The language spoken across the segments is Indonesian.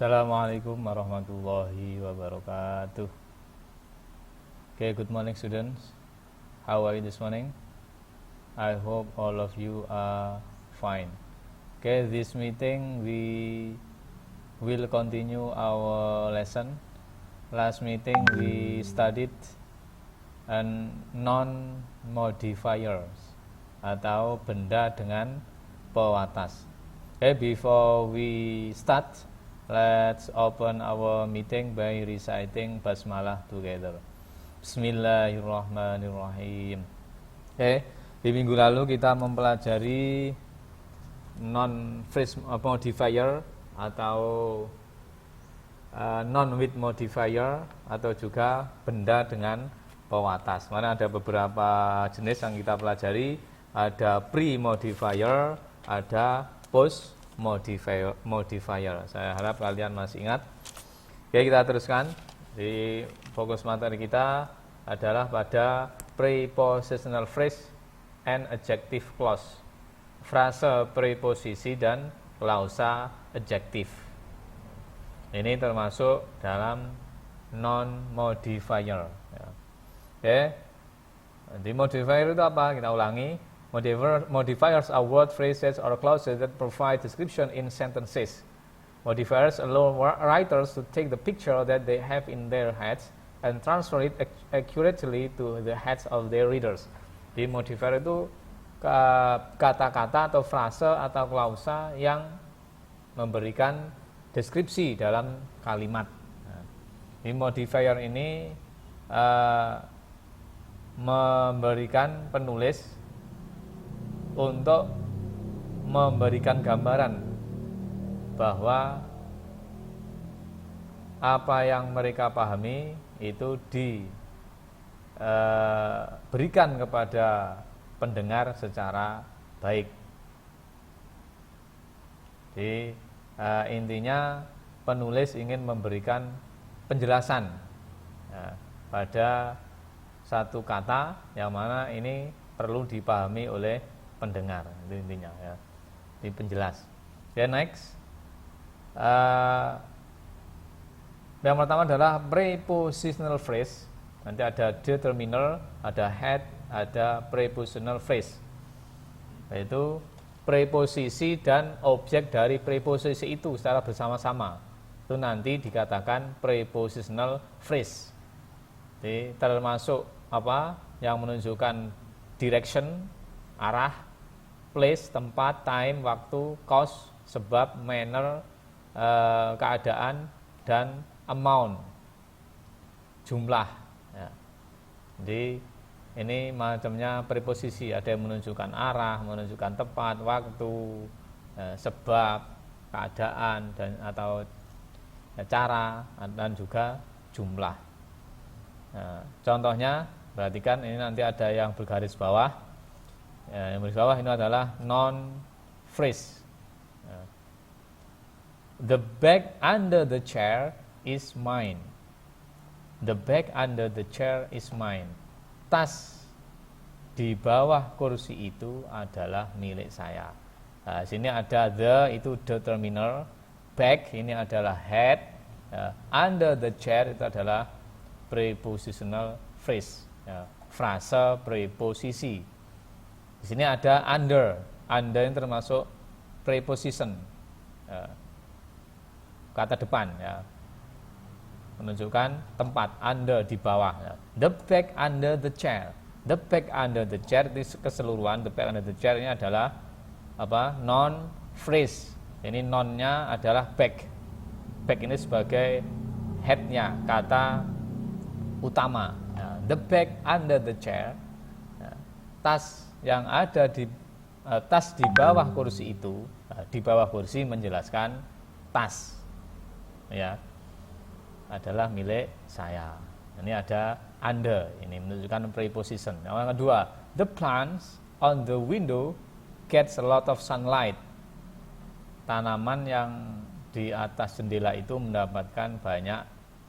Assalamualaikum warahmatullahi wabarakatuh. Okay, good morning students. How are you this morning? I hope all of you are fine. Okay, this meeting we will continue our lesson. Last meeting we studied non-modifiers atau benda dengan pewatas. Okay, before we start, let's open our meeting by reciting basmalah together. Bismillahirrahmanirrahim. Okay, di minggu lalu kita mempelajari non-phrase modifier atau non-with modifier atau juga benda dengan pewatas. Mana ada beberapa jenis yang kita pelajari, ada pre-modifier, ada post-modifier. Saya harap kalian masih ingat. Oke, kita teruskan. Di fokus materi kita adalah pada prepositional phrase and adjective clause. Frase preposisi dan klausa adjektif. Ini termasuk dalam non-modifier. Oke. Di modifier itu apa? Kita ulangi. Modifiers are word, phrases, or clauses that provide description in sentences. Modifiers allow writers to take the picture that they have in their heads and transfer it accurately to the heads of their readers. Di modifier itu kata-kata atau frase atau klausa yang memberikan deskripsi dalam kalimat. Di modifier ini memberikan penulis untuk memberikan gambaran bahwa apa yang mereka pahami itu diberikan kepada pendengar secara baik. Jadi intinya penulis ingin memberikan penjelasan pada satu kata yang mana ini perlu dipahami oleh pendengar, itu intinya ya, di penjelas. Ya, next. Yang pertama adalah prepositional phrase. Nanti ada determiner, ada head, ada prepositional phrase. Yaitu preposisi dan objek dari preposisi itu secara bersama-sama. Itu nanti dikatakan prepositional phrase. Jadi termasuk apa? Yang menunjukkan direction, arah, place, tempat, time, waktu, cause, sebab, manner, keadaan, dan amount, jumlah. Ya. Jadi ini macamnya preposisi, ada yang menunjukkan arah, menunjukkan tempat, waktu, sebab, keadaan, dan atau cara, dan juga jumlah. Nah, contohnya, perhatikan ini nanti ada yang bergaris bawah. Yang di bawah ini adalah non-phrase. The bag under the chair is mine. The bag under the chair is mine. Tas di bawah kursi itu adalah milik saya. Nah, sini ada the, itu determiner. Bag ini adalah head. Under the chair itu adalah prepositional phrase. Frase preposisi. Di sini ada under yang termasuk preposition, kata depan, ya, menunjukkan tempat, under di bawah. Ya. The bag under the chair. The bag under the chair itu keseluruhan. The bag under the chair ini adalah apa? Non phrase. Ini nonnya adalah bag. Bag ini sebagai headnya, kata utama. Ya. The bag under the chair. Ya. Tas yang ada di tas di bawah kursi itu, di bawah kursi menjelaskan tas, ya, adalah milik saya. Ini ada under, ini menunjukkan preposition. Yang kedua, the plants on the window gets a lot of sunlight. Tanaman yang di atas jendela itu mendapatkan banyak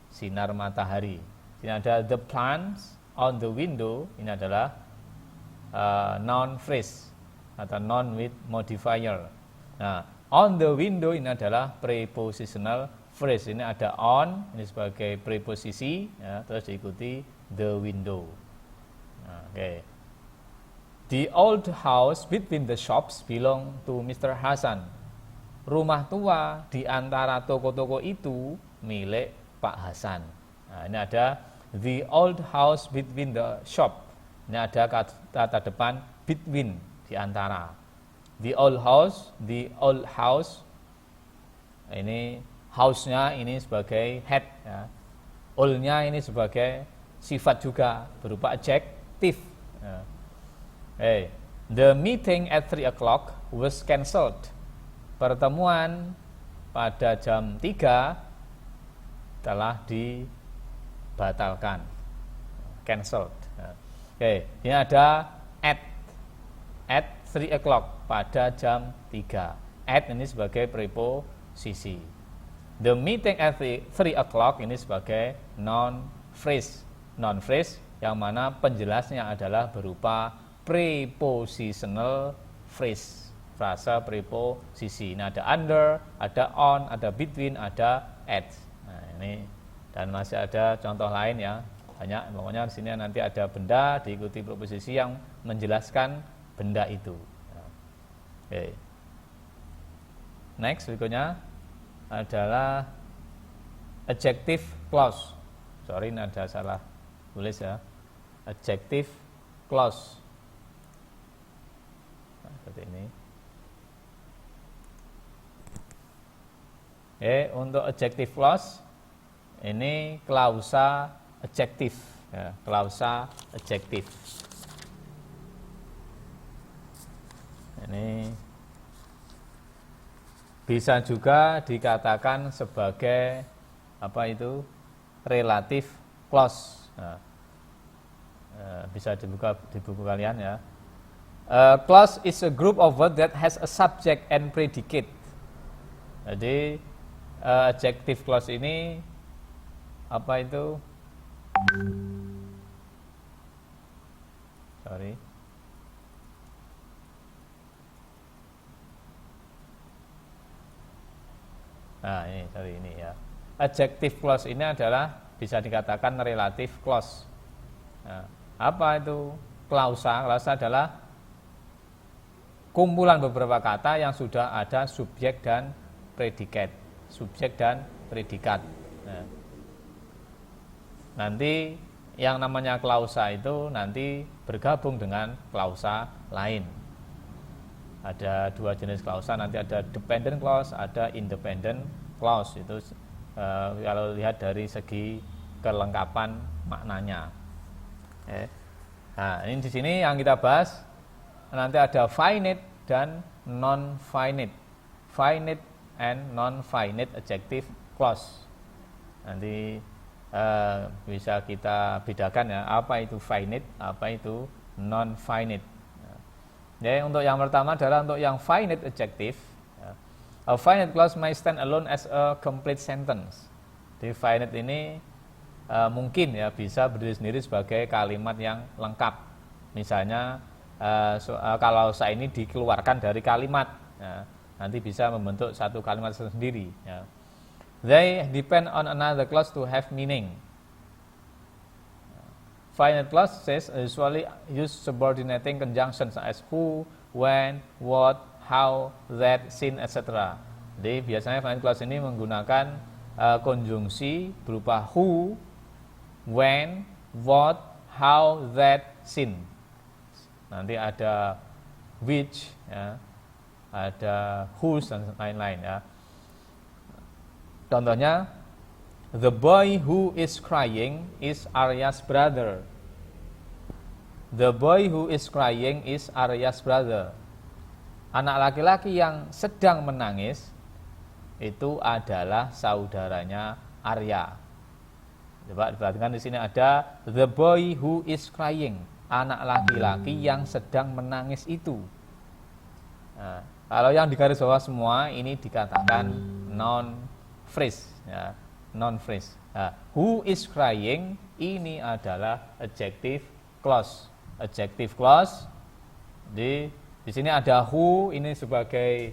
sinar matahari. Ini ada the plants on the window, ini adalah noun phrase atau noun with modifier. Nah, On the window ini adalah prepositional phrase. Ini ada on, ini sebagai preposisi, ya, terus diikuti the window. Nah, okay. The old house between the shops belong to Mr. Hasan. Rumah tua di antara toko-toko itu milik Pak Hasan. Nah, ini ada the old house between the shop. Ini ada kata depan between, di antara. The old house, ini house-nya ini sebagai head, ya. Old-nya ini sebagai sifat juga berupa adjective. Ya. Hey, the meeting at 3 o'clock was cancelled. Pertemuan pada jam 3 telah dibatalkan, cancelled. Ya. Oke, ini ada at 3 o'clock, pada jam 3. At ini sebagai preposisi. The meeting at 3 o'clock ini sebagai non-phrase. Non-phrase yang mana penjelasnya adalah berupa prepositional phrase. Frasa preposisi. Ini ada under, ada on, ada between, ada at. Nah, ini dan masih ada contoh lain ya. Banyak, pokoknya di sini nanti ada benda diikuti preposisi yang menjelaskan benda itu. Okay. Next berikutnya adalah adjective clause. Sorry, ini ada salah tulis ya. Adjective clause. Nah, seperti ini. Untuk adjective clause ini klausa adjektif, ya, klausa adjektif. Ini bisa juga dikatakan sebagai apa itu? Relative clause. Nah, bisa dibuka di buku kalian ya. Clause is a group of words that has a subject and predicate. Jadi adjective clause ini apa itu? Sorry. Nah, ini ya. Adjective clause ini adalah bisa dikatakan relative clause. Nah, apa itu klausa? Klausa adalah kumpulan beberapa kata yang sudah ada subjek dan predikat. Subjek dan predikat. Nah, nanti yang namanya klausa itu nanti bergabung dengan klausa lain. Ada dua jenis klausa, nanti ada dependent clause, ada independent clause. Itu kalau lihat dari segi kelengkapan maknanya. Nah, ini di sini yang kita bahas nanti ada finite dan non-finite. Finite and non-finite adjective clause. Nanti bisa kita bedakan ya, apa itu finite, apa itu non-finite. Ya, untuk yang pertama adalah untuk yang finite adjective. A finite clause may stand alone as a complete sentence. Di finite ini mungkin ya bisa berdiri sendiri sebagai kalimat yang lengkap. Misalnya kalau saya ini dikeluarkan dari kalimat, ya, nanti bisa membentuk satu kalimat sendiri. Ya. They depend on another clause to have meaning. Finite clauses usually use subordinating conjunctions as who, when, what, how, that, sin, etc. Jadi biasanya finite clause ini menggunakan konjungsi berupa who, when, what, how, that, sin. Nanti ada which, ya, ada whose dan lain-lain ya. Contohnya, the boy who is crying is Arya's brother. The boy who is crying is Arya's brother. Anak laki-laki yang sedang menangis itu adalah saudaranya Arya. Coba perhatikan di sini ada the boy who is crying. Anak laki-laki yang sedang menangis itu. Nah, kalau yang di garis bawah semua ini dikatakan non-phrase. Ya. Non-phrase. Nah, who is crying ini adalah adjective clause. Adjective clause di sini ada who ini sebagai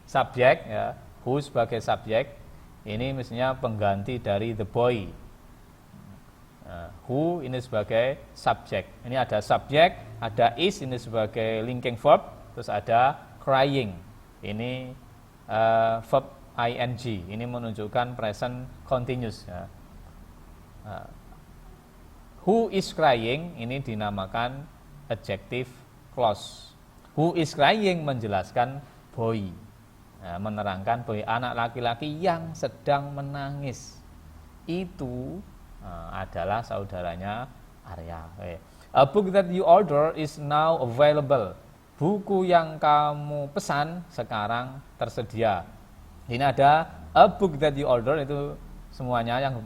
subjek ya, who sebagai subjek ini mestinya pengganti dari the boy. Who ini sebagai subjek. Ini ada subjek, ada is ini sebagai linking verb, terus ada crying. Ini verb ing. Ini menunjukkan present continuous. Ya. Who is crying ini dinamakan adjective clause. Who is crying menjelaskan boy. Menerangkan boy, anak laki-laki yang sedang menangis. Itu adalah saudaranya Arya. A book that you order is now available. Buku yang kamu pesan sekarang tersedia. Ini ada a book that you order, itu semuanya yang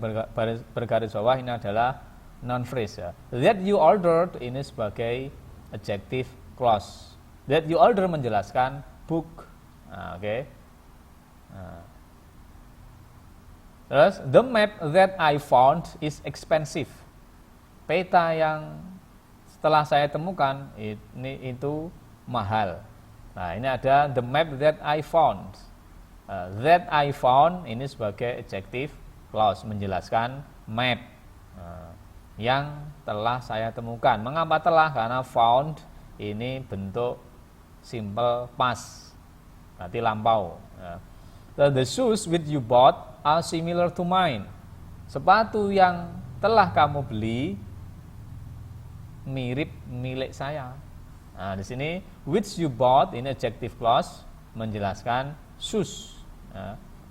bergaris bawah ini adalah noun phrase ya. That you ordered ini sebagai adjective clause. That you order menjelaskan book. Oke. Terus, the map that I found is expensive. Peta yang setelah saya temukan itu mahal. Nah, ini ada the map that I found. That I found ini sebagai adjective clause menjelaskan map yang telah saya temukan. Mengapa telah? Karena found ini bentuk simple past, berarti lampau. The shoes which you bought are similar to mine. Sepatu yang telah kamu beli mirip milik saya. Nah, di sini which you bought ini adjective clause menjelaskan shoes.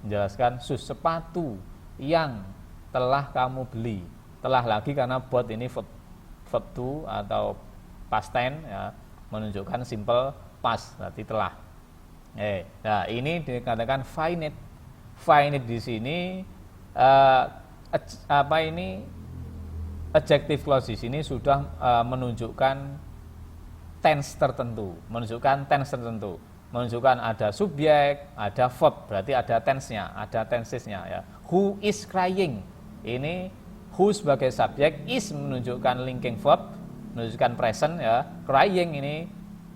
Menjelaskan shoes, sepatu yang telah kamu beli. Telah lagi karena bought ini verb to atau past tense ya, menunjukkan simple past, berarti telah. Nah, ini dikatakan finite. Finite di sini adjective clause di sini sudah menunjukkan tense tertentu, menunjukkan ada subjek, ada verb, berarti ada tense-nya, ada tensesnya ya. Who is crying? Ini who sebagai subjek, is menunjukkan linking verb, menunjukkan present ya. Crying ini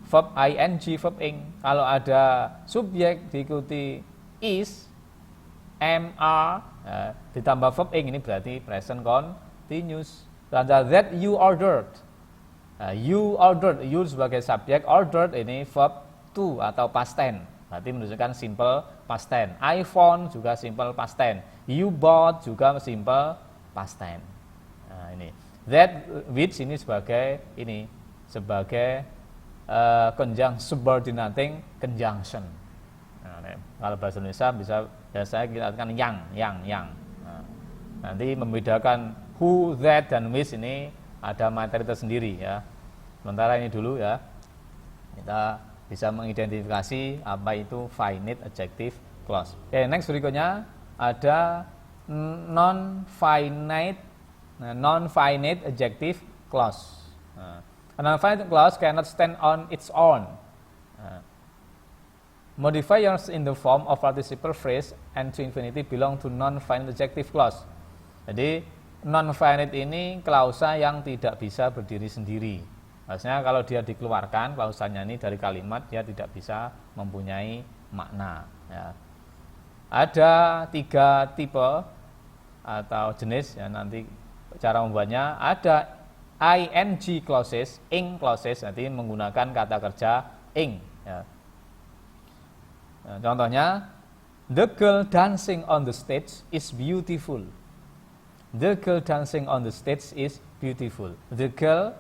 verb ing, verb ing. Kalau ada subjek diikuti is, mr ditambah verb ing, ini berarti present continuous. Tanda that you ordered. You ordered, you sebagai subjek, ordered ini verb to atau past tense, berarti menunjukkan simple past tense. I found juga simple past tense. You bought juga simple past tense. Nah, ini that which ini sebagai subordinating conjunction. Nah, kalau bahasa Indonesia biasanya kita katakan yang. Nah, nanti membedakan who, that, dan which ini ada materi tersendiri ya. Sementara ini dulu ya, kita bisa mengidentifikasi apa itu finite adjective clause. Oke, next berikutnya ada non-finite adjective clause. A non-finite clause cannot stand on its own. Modifiers in the form of participle phrase and to infinity belong to non-finite adjective clause. Jadi non-finite ini klausa yang tidak bisa berdiri sendiri. Maksudnya kalau dia dikeluarkan klausanya ini dari kalimat, dia tidak bisa mempunyai makna ya. Ada 3 tipe atau jenis ya, nanti cara membuatnya. Ada ing clauses, ing clauses, nanti menggunakan kata kerja ing ya. Nah, contohnya, the girl dancing on the stage is beautiful. The girl dancing on the stage is beautiful. The girl,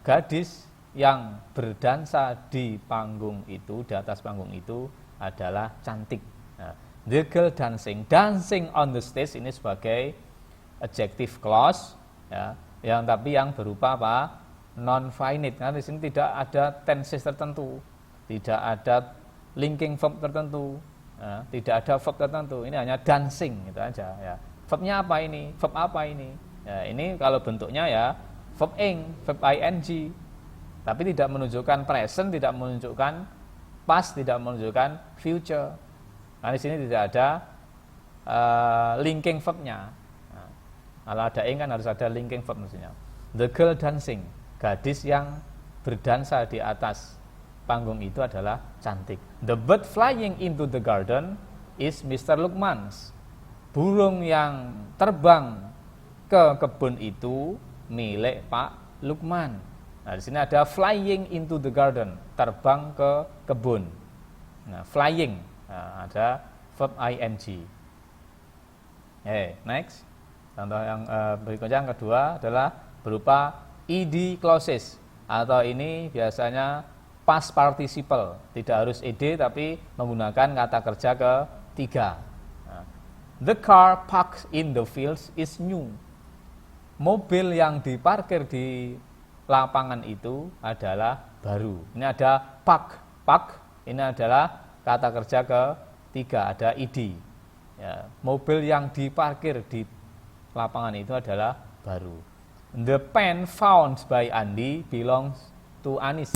gadis yang berdansa di panggung itu, di atas panggung itu adalah cantik. Nah, the girl dancing on the stage ini sebagai adjective clause ya, tapi yang berupa apa? Non-finite. Nah, di sini tidak ada tenses tertentu, tidak ada linking verb tertentu, ya, tidak ada verb tertentu. Ini hanya dancing gitu aja ya. Verbnya apa ini? Verb apa ini? Ya, ini kalau bentuknya ya verb ing, verb ing, tapi tidak menunjukkan present, tidak menunjukkan past, tidak menunjukkan future. Nah, di sini tidak ada linking verbnya. Nah, kalau ada ing kan harus ada linking verb maksudnya. The girl dancing, gadis yang berdansa di atas panggung itu adalah cantik. The bird flying into the garden is Mr. Lukman's. Burung yang terbang ke kebun itu milik Pak Lukman. Nah, di sini ada flying into the garden, terbang ke kebun. Nah, flying, nah, ada verb ing. Next. Contoh yang berikutnya yang kedua adalah berupa ed clauses, atau ini biasanya past participle, tidak harus ed tapi menggunakan kata kerja ketiga. The car parked in the fields is new. Mobil yang diparkir di lapangan itu adalah baru. Ini ada park ini adalah kata kerja ketiga, ada id. Ya, mobil yang diparkir di lapangan itu adalah baru. The pen found by Andi belongs to Anis.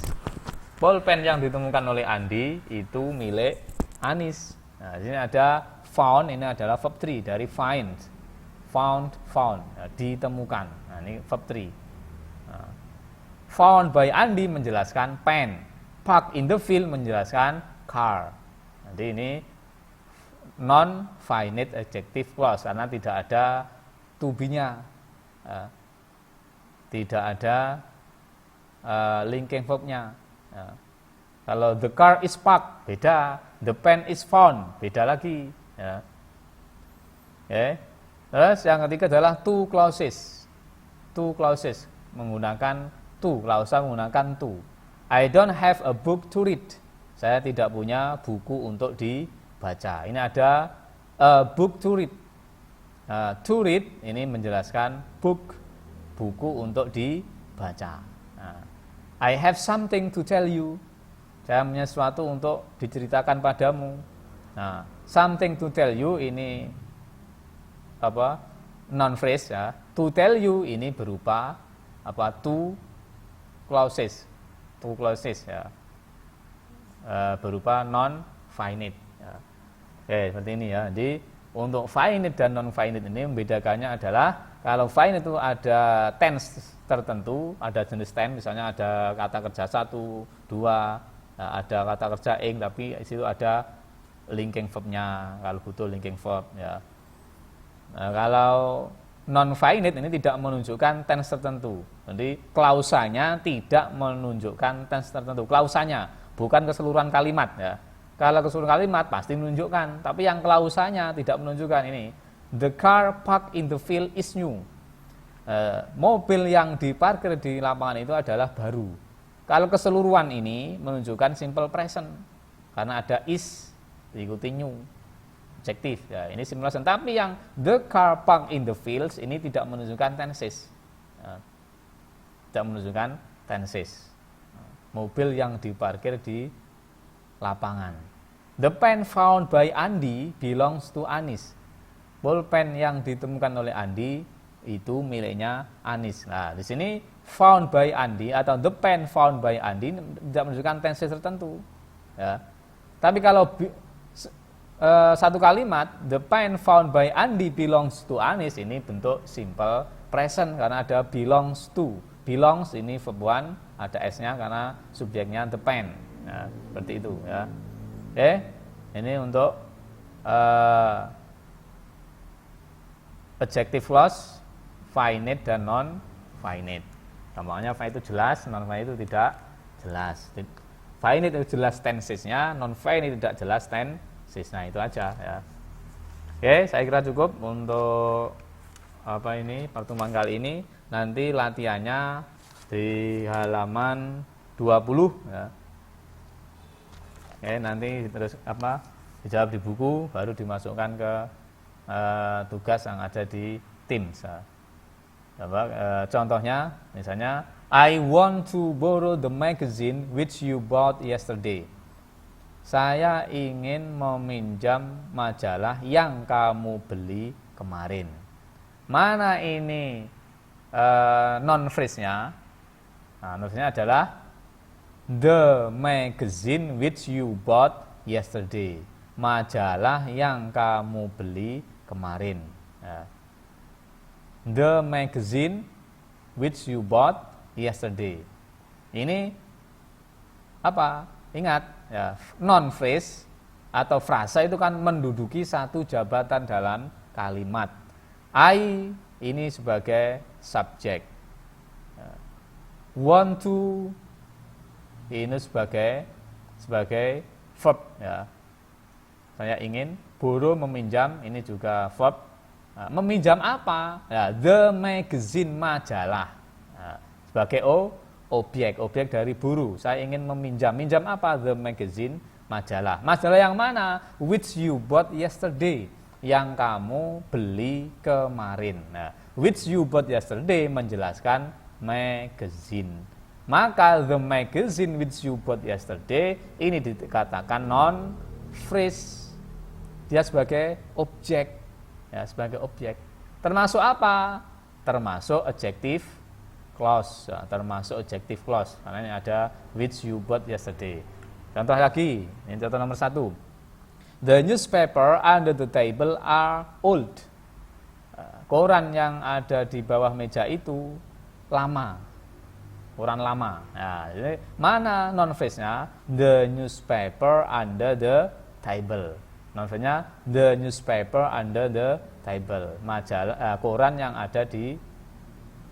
Bolpen yang ditemukan oleh Andi itu milik Anis. Nah, di sini ada found, ini adalah verb 3 dari find. Found, nah, ditemukan. Nah, ini verb 3. Nah, found by Andi menjelaskan pen. Park in the field menjelaskan car. Nanti ini non-finite adjective clause karena tidak ada to be-nya. Tidak ada linking verb-nya. Kalau the car is parked beda, the pen is found beda lagi. Terus yang ketiga adalah two clauses. Two clauses menggunakan to, klausa menggunakan to. I don't have a book to read. Saya tidak punya buku untuk dibaca. Ini ada a book to read. To read ini menjelaskan book, buku untuk dibaca. I have something to tell you. Saya punya sesuatu untuk diceritakan padamu. Nah, something to tell you ini apa? Non phrase ya. To tell you ini berupa apa? To clauses. To clauses ya. Berupa non finite ya. Seperti ini ya. Jadi untuk finite dan non finite ini membedakannya adalah kalau finite itu ada tense tertentu, ada jenis tense, misalnya ada kata kerja 1, 2, ada kata kerja ing, tapi di situ ada linking verb-nya kalau butuh linking verb ya. Nah, kalau non finite ini tidak menunjukkan tense tertentu. Jadi klausanya tidak menunjukkan tense tertentu. Klausanya bukan keseluruhan kalimat ya. Kalau keseluruhan kalimat pasti menunjukkan, tapi yang klausanya tidak menunjukkan ini. The car parked in the field is new. Mobil yang diparkir di lapangan itu adalah baru. Kalau keseluruhan ini menunjukkan simple present karena ada is diikuti new. Adjektif ya, ini simple present. Tapi yang the car parked in the fields ini tidak menunjukkan tenses. Tidak menunjukkan tenses. Mobil yang diparkir di lapangan. The pen found by Andi belongs to Anis. Bolpen yang ditemukan oleh Andi itu miliknya Anis. Nah, di sini found by Andi atau the pen found by Andi tidak menunjukkan tense tertentu. Ya. Tapi kalau satu kalimat the pen found by Andi belongs to Anis ini bentuk simple present karena ada belongs to. Belongs ini verb 1, ada s-nya karena subjeknya the pen. Nah, seperti itu ya. Ini untuk adjective clause finite dan non finite. Gampangnya finite itu jelas, non finite itu tidak jelas. Finite itu jelas tensesnya, non finite tidak jelas tensesnya, itu aja ya. Saya kira cukup untuk pertemuan kali ini. Nanti latihannya di halaman 20 ya. Nanti terus dijawab di buku, baru dimasukkan ke tugas yang ada di Teams. Contohnya, misalnya, I want to borrow the magazine which you bought yesterday. Saya ingin meminjam majalah yang kamu beli kemarin. Mana ini non phrase-nya? Nah, non phrase-nya adalah the magazine which you bought yesterday. Majalah yang kamu beli kemarin. Ya. The magazine which you bought yesterday. Ini apa? Ingat ya, non phrase atau frasa itu kan menduduki satu jabatan dalam kalimat. I ini sebagai subjek. Want to ini sebagai verb ya. Saya ingin, borrow meminjam ini juga verb. Nah, meminjam apa? Ya, the magazine majalah. Nah, sebagai objek dari buru. Saya ingin meminjam. Minjam apa? The magazine majalah. Majalah yang mana? Which you bought yesterday. Yang kamu beli kemarin. Nah, which you bought yesterday menjelaskan magazine. Maka the magazine which you bought yesterday ini dikatakan non phrase. Dia sebagai objek. Ya, sebagai objek. Termasuk apa? Termasuk adjective clause. Ya, termasuk adjective clause. Karena ini ada which you bought yesterday. Contoh lagi, ini contoh nomor 1. The newspaper under the table are old. Koran yang ada di bawah meja itu lama. Koran lama. Nah, ini mana non phrase-nya? The newspaper under the table. Non-phrase-nya the newspaper under the table. Majalah koran yang ada di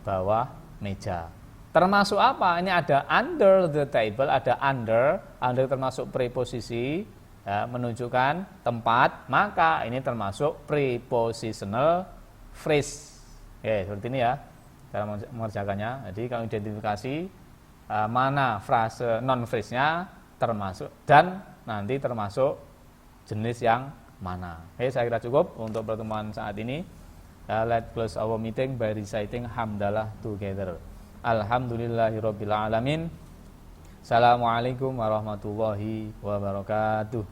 bawah meja. Termasuk apa? Ini ada under the table, ada under termasuk preposisi ya, menunjukkan tempat, maka ini termasuk prepositional phrase. Oke, seperti ini ya cara mengerjakannya. Jadi kalau identifikasi mana frase non phrase-nya termasuk dan nanti termasuk jenis yang mana. Oke, saya kira cukup untuk pertemuan saat ini. Let's close our meeting by reciting hamdalah together. Alhamdulillahirabbil alamin. Assalamualaikum warahmatullahi wabarakatuh.